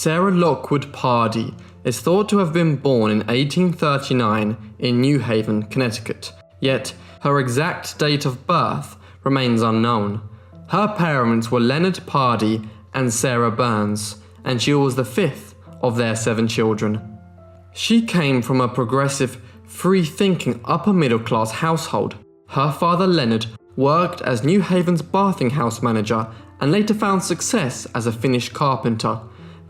Sarah Lockwood Pardee is thought to have been born in 1839 in New Haven, Connecticut, yet her exact date of birth remains unknown. Her parents were Leonard Pardee and Sarah Burns, and she was the fifth of their 7 children. She came from a progressive, free-thinking upper-middle-class household. Her father Leonard worked as New Haven's bathing house manager and later found success as a finished carpenter.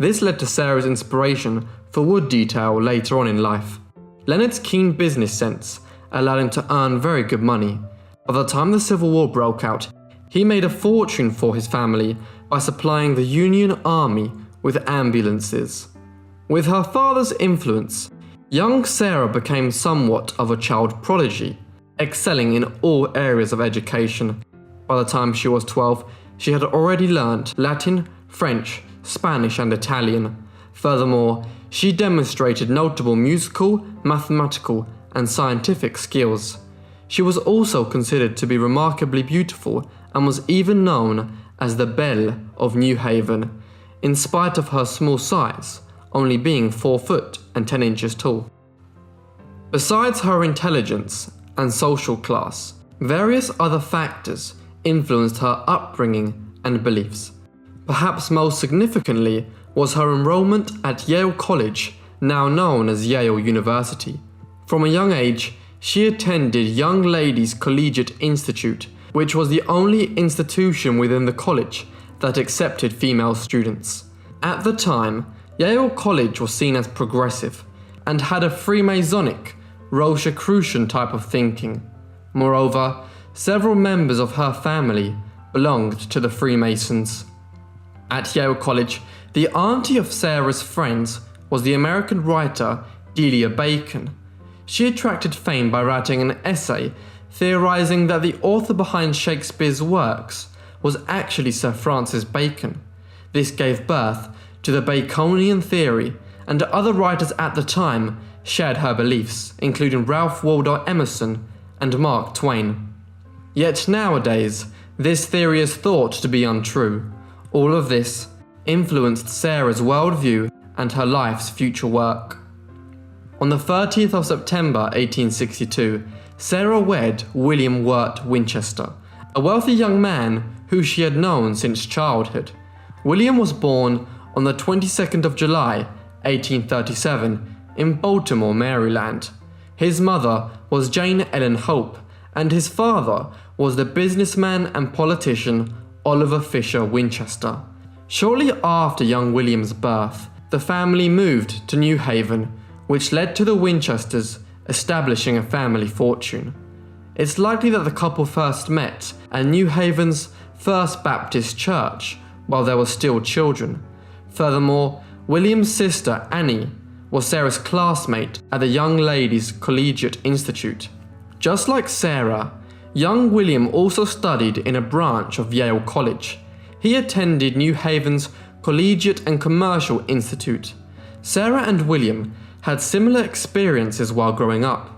This led to Sarah's inspiration for wood detail later on in life. Leonard's keen business sense allowed him to earn very good money. By the time the Civil War broke out, he made a fortune for his family by supplying the Union Army with ambulances. With her father's influence, young Sarah became somewhat of a child prodigy, excelling in all areas of education. By the time she was 12, she had already learnt Latin, French, Spanish and Italian. Furthermore, she demonstrated notable musical, mathematical and scientific skills. She was also considered to be remarkably beautiful and was even known as the Belle of New Haven, in spite of her small size, only being 4 foot and 10 inches tall. Besides her intelligence and social class, various other factors influenced her upbringing and beliefs. Perhaps most significantly was her enrollment at Yale College, now known as Yale University. From a young age, she attended Young Ladies Collegiate Institute, which was the only institution within the college that accepted female students. At the time, Yale College was seen as progressive and had a Freemasonic, Rosicrucian type of thinking. Moreover, several members of her family belonged to the Freemasons. At Yale College, the auntie of Sarah's friends was the American writer Delia Bacon. She attracted fame by writing an essay theorizing that the author behind Shakespeare's works was actually Sir Francis Bacon. This gave birth to the Baconian theory, and other writers at the time shared her beliefs, including Ralph Waldo Emerson and Mark Twain. Yet nowadays, this theory is thought to be untrue. All of this influenced Sarah's worldview and her life's future work. On the 30th of September 1862, Sarah wed William Wirt Winchester, a wealthy young man who she had known since childhood. William was born on the 22nd of July, 1837, in Baltimore, Maryland. His mother was Jane Ellen Hope, and his father was the businessman and politician Oliver Fisher Winchester. Shortly after young William's birth, the family moved to New Haven, which led to the Winchesters establishing a family fortune. It's likely that the couple first met at New Haven's First Baptist Church while they were still children. Furthermore, William's sister Annie was Sarah's classmate at the Young Ladies Collegiate Institute. Just like Sarah, young William also studied in a branch of Yale College. He attended New Haven's Collegiate and Commercial Institute. Sarah and William had similar experiences while growing up.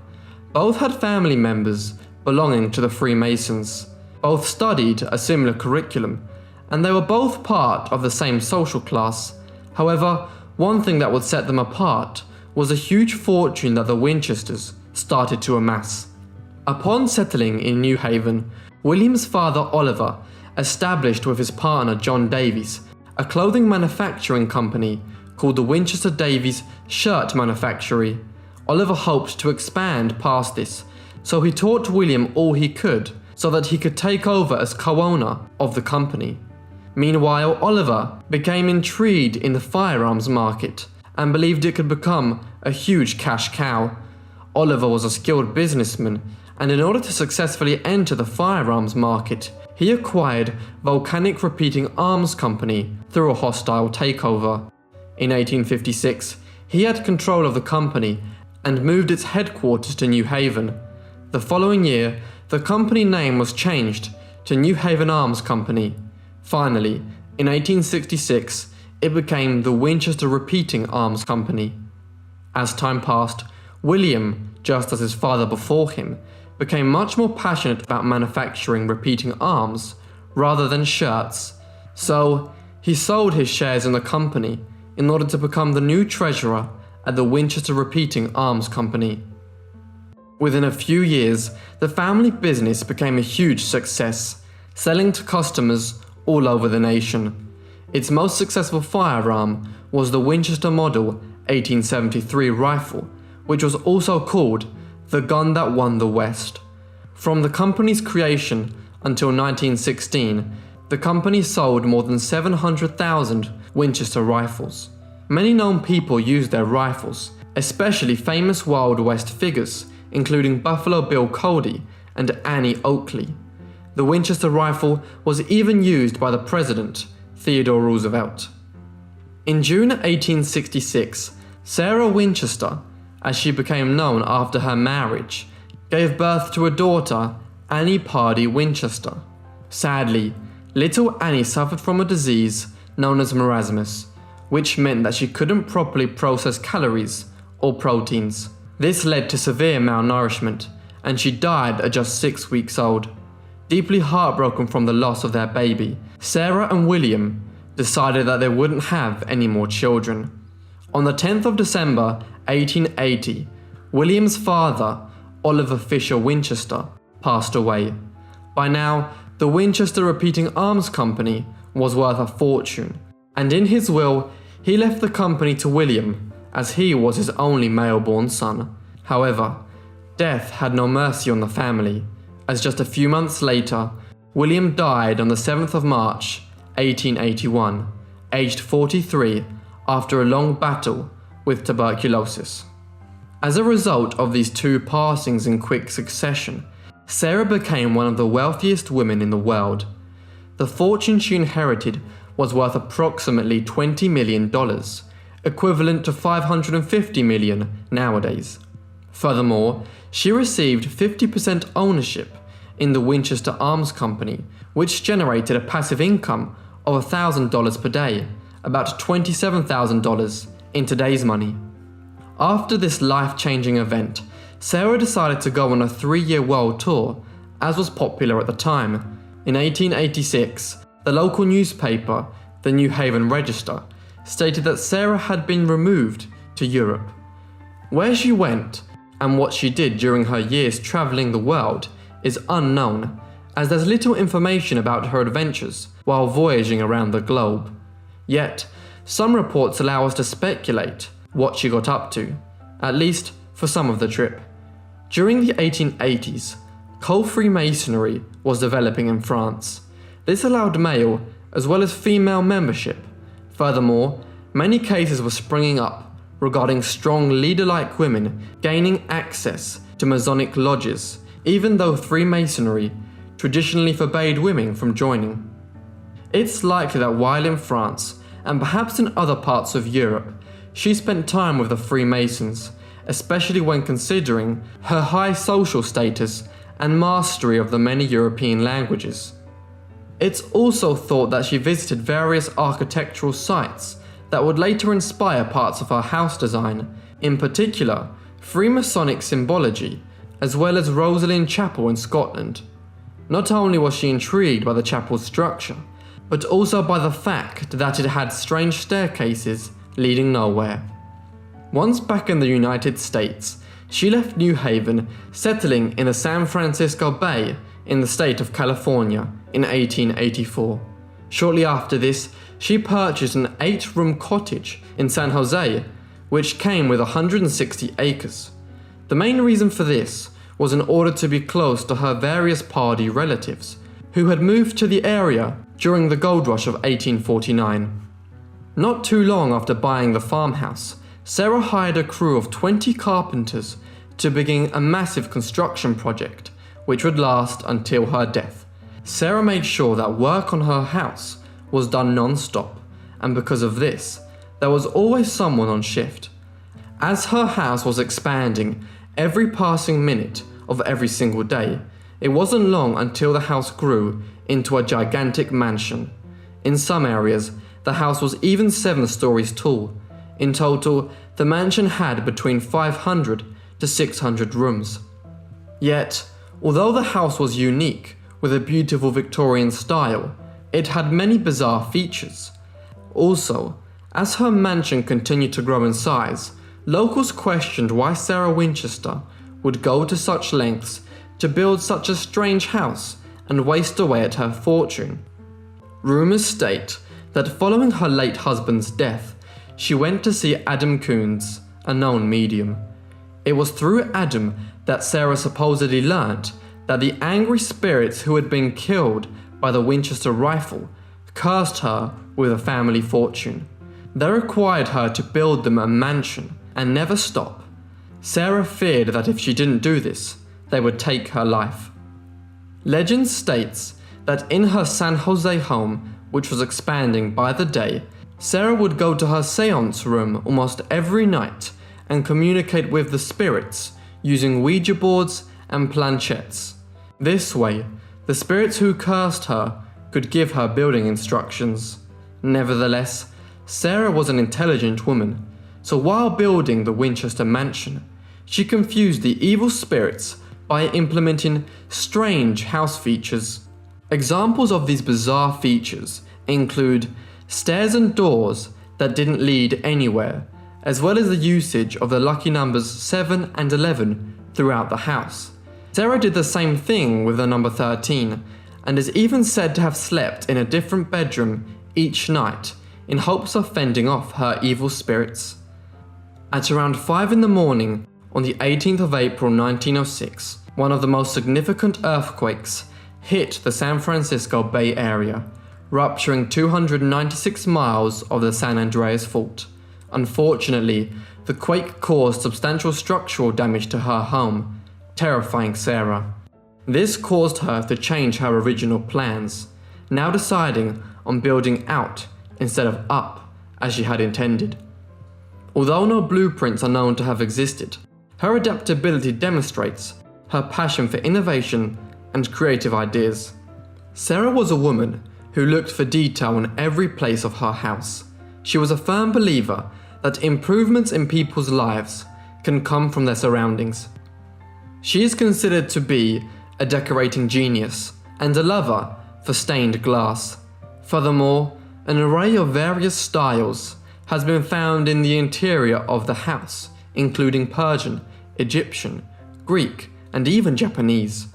Both had family members belonging to the Freemasons. Both studied a similar curriculum, and they were both part of the same social class. However, one thing that would set them apart was a huge fortune that the Winchesters started to amass. Upon settling in New Haven, William's father Oliver established with his partner John Davies a clothing manufacturing company called the Winchester Davies Shirt Manufactory. Oliver hoped to expand past this, so he taught William all he could so that he could take over as co-owner of the company. Meanwhile, Oliver became intrigued in the firearms market and believed it could become a huge cash cow. Oliver was a skilled businessman, and in order to successfully enter the firearms market, he acquired Volcanic Repeating Arms Company through a hostile takeover. In 1856, he had control of the company and moved its headquarters to New Haven. The following year, the company name was changed to New Haven Arms Company. Finally, in 1866, it became the Winchester Repeating Arms Company. As time passed, William, just as his father before him, became much more passionate about manufacturing repeating arms rather than shirts. So, he sold his shares in the company in order to become the new treasurer at the Winchester Repeating Arms Company. Within a few years, the family business became a huge success, selling to customers all over the nation. Its most successful firearm was the Winchester Model 1873 rifle, which was also called the gun that won the West. From the company's creation until 1916, the company sold more than 700,000 Winchester rifles. Many known people used their rifles, especially famous Wild West figures, including Buffalo Bill Cody and Annie Oakley. The Winchester rifle was even used by the President, Theodore Roosevelt. In June 1866, Sarah Winchester, as she became known after her marriage, gave birth to a daughter, Annie Pardee Winchester. Sadly, little Annie suffered from a disease known as marasmus, which meant that she couldn't properly process calories or proteins. This led to severe malnourishment, and she died at just 6 weeks old. Deeply heartbroken from the loss of their baby, Sarah and William decided that they wouldn't have any more children. On the 10th of December 1880, William's father, Oliver Fisher Winchester, passed away. By now, the Winchester Repeating Arms Company was worth a fortune, and in his will, he left the company to William, as he was his only male-born son. However, death had no mercy on the family, as just a few months later, William died on the 7th of March, 1881, aged 43, after a long battle with tuberculosis. As a result of these two passings in quick succession, Sarah became one of the wealthiest women in the world. The fortune she inherited was worth approximately $20 million, equivalent to $550 million nowadays. Furthermore, she received 50% ownership in the Winchester Arms Company, which generated a passive income of $1,000 per day, about $27,000 in today's money. After this life-changing event, Sarah decided to go on a 3-year world tour, as was popular at the time. In 1886, the local newspaper, the New Haven Register, stated that Sarah had been removed to Europe. Where she went and what she did during her years travelling the world is unknown, as there's little information about her adventures while voyaging around the globe. Yet, some reports allow us to speculate what she got up to, at least for some of the trip. During the 1880s, coal Freemasonry was developing in France. This allowed male as well as female membership. Furthermore, many cases were springing up regarding strong leader-like women gaining access to Masonic lodges, even though Freemasonry traditionally forbade women from joining. It's likely that while in France, and perhaps in other parts of Europe, she spent time with the Freemasons, especially when considering her high social status and mastery of the many European languages. It's also thought that she visited various architectural sites that would later inspire parts of her house design, in particular Freemasonic symbology, as well as Rosslyn Chapel in Scotland. Not only was she intrigued by the chapel's structure, but also by the fact that it had strange staircases leading nowhere. Once back in the United States, she left New Haven, settling in the San Francisco Bay in the state of California in 1884. Shortly after this, she purchased an 8-room cottage in San Jose, which came with 160 acres. The main reason for this was in order to be close to her various Pardee relatives, who had moved to the area during the gold rush of 1849. Not too long after buying the farmhouse, Sarah hired a crew of 20 carpenters to begin a massive construction project, which would last until her death. Sarah made sure that work on her house was done non-stop, and because of this, there was always someone on shift. As her house was expanding every passing minute of every single day, it wasn't long until the house grew into a gigantic mansion. In some areas, the house was even 7 stories tall. In total, the mansion had between 500 to 600 rooms. Yet, although the house was unique, with a beautiful Victorian style, it had many bizarre features. Also, As her mansion continued to grow in size, locals questioned why Sarah Winchester would go to such lengths to build such a strange house and waste away at her fortune. Rumors state that following her late husband's death, she went to see Adam Coons, a known medium. It was through Adam that Sarah supposedly learnt that the angry spirits who had been killed by the Winchester rifle cursed her with a family fortune. They required her to build them a mansion and never stop. Sarah feared that if she didn't do this, they would take her life. Legend states that in her San Jose home, which was expanding by the day, Sarah would go to her seance room almost every night and communicate with the spirits using Ouija boards and planchettes. This way, the spirits who cursed her could give her building instructions. Nevertheless, Sarah was an intelligent woman, so while building the Winchester mansion, she confused the evil spirits by implementing strange house features. Examples of these bizarre features include stairs and doors that didn't lead anywhere, as well as the usage of the lucky numbers 7 and 11 throughout the house. Sarah did the same thing with the number 13, and is even said to have slept in a different bedroom each night in hopes of fending off her evil spirits. At around 5 in the morning on the 18th of April 1906, one of the most significant earthquakes hit the San Francisco Bay Area, rupturing 296 miles of the San Andreas Fault. Unfortunately, the quake caused substantial structural damage to her home, terrifying Sarah. This caused her to change her original plans, now deciding on building out instead of up as she had intended. Although no blueprints are known to have existed, her adaptability demonstrates her passion for innovation and creative ideas. Sarah was a woman who looked for detail in every place of her house. She was a firm believer that improvements in people's lives can come from their surroundings. She is considered to be a decorating genius and a lover for stained glass. Furthermore, an array of various styles has been found in the interior of the house, including Persian, Egyptian, Greek, and even Japanese.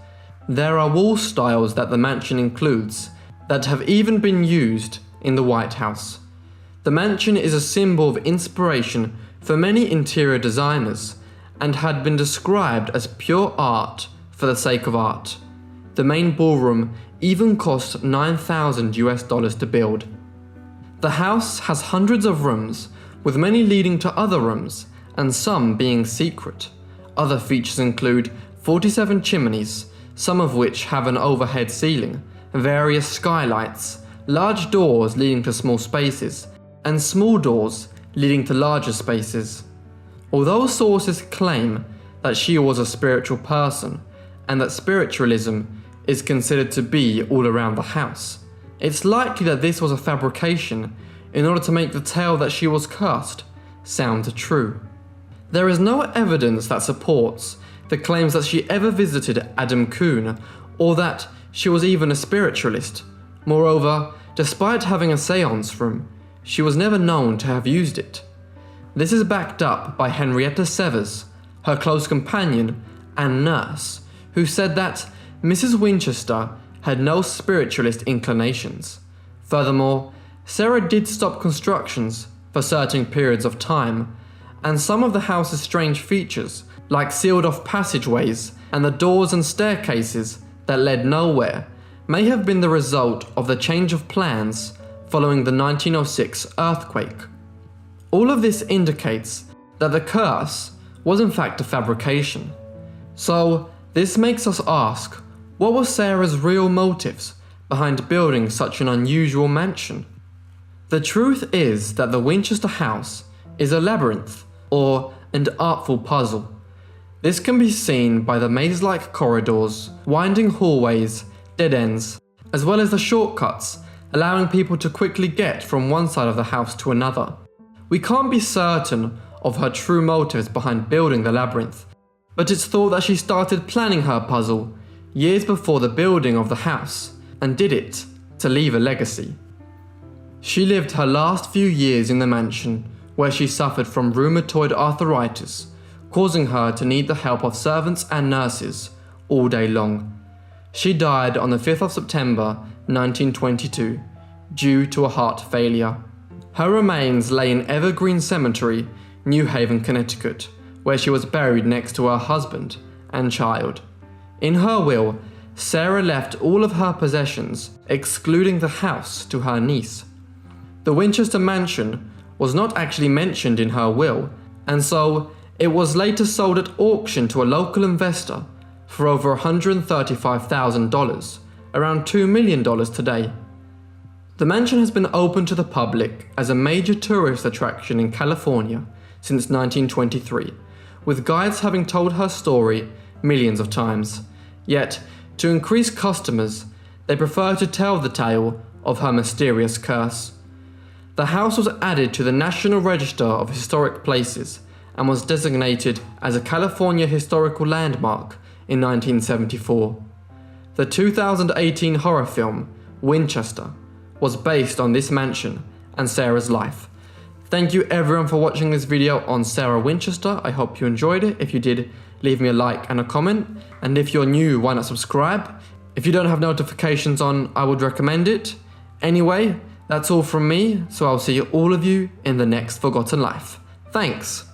There are wall styles that the mansion includes that have even been used in the White House. The mansion is a symbol of inspiration for many interior designers and had been described as pure art for the sake of art. The main ballroom even cost $9,000 to build. The house has hundreds of rooms, with many leading to other rooms and some being secret. Other features include 47 chimneys, some of which have an overhead ceiling, various skylights, large doors leading to small spaces, and small doors leading to larger spaces. Although sources claim that she was a spiritual person and that spiritualism is considered to be all around the house, it's likely that this was a fabrication in order to make the tale that she was cursed sound true. There is no evidence that supports the claims that she ever visited Adam Coon or that she was even a spiritualist. Moreover, despite having a seance room, she was never known to have used it. This is backed up by Henrietta Severs, her close companion and nurse, who said that Mrs. Winchester had no spiritualist inclinations. Furthermore, Sarah did stop constructions for certain periods of time, and some of the house's strange features, like sealed-off passageways and the doors and staircases that led nowhere, may have been the result of the change of plans following the 1906 earthquake. All of this indicates that the curse was in fact a fabrication. So, this makes us ask, what were Sarah's real motives behind building such an unusual mansion? The truth is that the Winchester house is a labyrinth, or an artful puzzle. This can be seen by the maze-like corridors, winding hallways, dead ends, as well as the shortcuts, allowing people to quickly get from one side of the house to another. We can't be certain of her true motives behind building the labyrinth, but it's thought that she started planning her puzzle years before the building of the house, and did it to leave a legacy. She lived her last few years in the mansion, where she suffered from rheumatoid arthritis, causing her to need the help of servants and nurses all day long. She died on the 5th of September 1922 due to a heart failure. Her remains lay in Evergreen Cemetery, New Haven, Connecticut, where she was buried next to her husband and child. In her will, Sarah left all of her possessions, excluding the house, to her niece. The Winchester mansion was not actually mentioned in her will, and so it was later sold at auction to a local investor for over $135,000, around $2 million today. The mansion has been open to the public as a major tourist attraction in California since 1923, with guides having told her story millions of times. Yet, to increase customers, they prefer to tell the tale of her mysterious curse. The house was added to the National Register of Historic Places and was designated as a California Historical Landmark in 1974. The 2018 horror film, Winchester, was based on this mansion and Sarah's life. Thank you everyone for watching this video on Sarah Winchester. I hope you enjoyed it. If you did, leave me a like and a comment. And if you're new, why not subscribe? If you don't have notifications on, I would recommend it. Anyway, that's all from me, so I'll see all of you in the next Forgotten Life. Thanks!